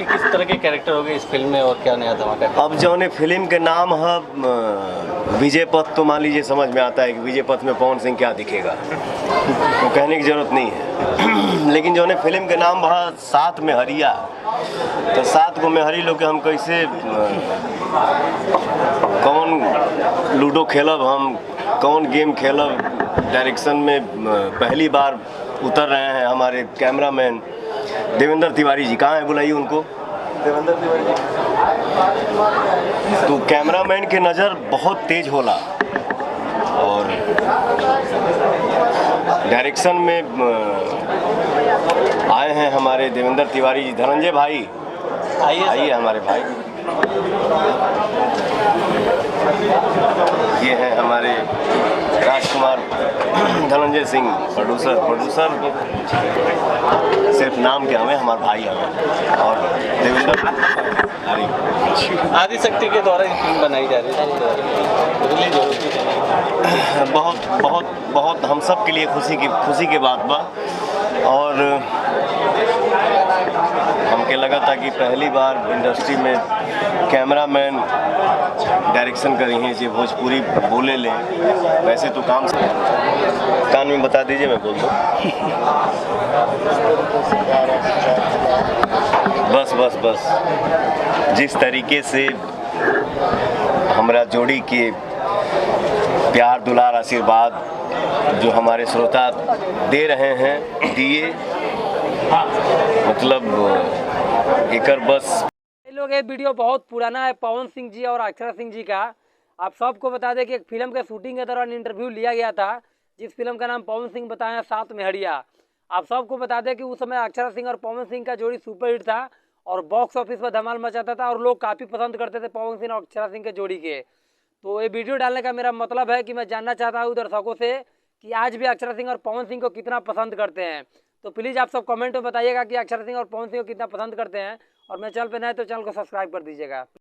आपके किस तरह के कैरेक्टर हो गए इस फिल्म में और क्या नया धमाका? अब जौने फिल्म के नाम है विजय पथ, तो मान लीजिए समझ में आता है कि विजय पथ में पवन सिंह क्या दिखेगा, तो कहने की जरूरत नहीं है। लेकिन जौने फिल्म के नाम बा सात में हरिया, तो सात को मेहरी लोग के हम कैसे कौन लूडो खेलब, हम कौन गेम खेलब। डायरेक्शन में पहली बार उतर रहे हैं हमारे कैमरामैन देवेंद्र तिवारी जी। कहाँ है, बुलाइए उनको। देवेंद्र तिवारी जी। तो कैमरामैन की नज़र बहुत तेज होला और डायरेक्शन में आए हैं हमारे देवेंद्र तिवारी जी। धनंजय भाई आइए हमारे भाई। ये हैं हमारे राजकुमार धनंजय सिंह प्रोड्यूसर सिर्फ नाम के हमें, हमारे भाई हमें। और देवेंद्र आदिशक्ति के द्वारा फिल्म बनाई जा रही है, रिलीज हो रही है। बहुत बहुत बहुत हम सब के लिए खुशी की बात बा। और हमके लगा था कि पहली बार इंडस्ट्री में कैमरामैन डायरेक्शन करी हैं जो भोजपुरी बोले लें। वैसे तो काम कान में बता दीजिए, मैं बोल दूँ। बस जिस तरीके से हमरा जोड़ी के प्यार दुलार आशीर्वाद जो हमारे श्रोता दे रहे हैं, दिए, मतलब एकर बस। लोग ये वीडियो बहुत पुराना है पवन सिंह जी और अक्षरा सिंह जी का। आप सबको बता दें कि एक फिल्म के शूटिंग के दौरान इंटरव्यू लिया गया था, जिस फिल्म का नाम पवन सिंह बताया सात में हरिया। आप सबको बता दें कि उस समय अक्षरा सिंह और पवन सिंह का जोड़ी सुपरहिट था और बॉक्स ऑफिस पर धमाल मचाता था और लोग काफ़ी पसंद करते थे पवन सिंह और अक्षरा सिंह के जोड़ी के। तो ये वीडियो डालने का मेरा मतलब है कि मैं जानना चाहता हूँ दर्शकों से कि आज भी अक्षरा सिंह और पवन सिंह को कितना पसंद करते हैं। तो प्लीज़ आप सब कमेंट में बताइएगा कि अक्षरा सिंह और पवन सिंह को कितना पसंद करते हैं। और मैं चैनल पे नए तो चैनल को सब्सक्राइब कर दीजिएगा।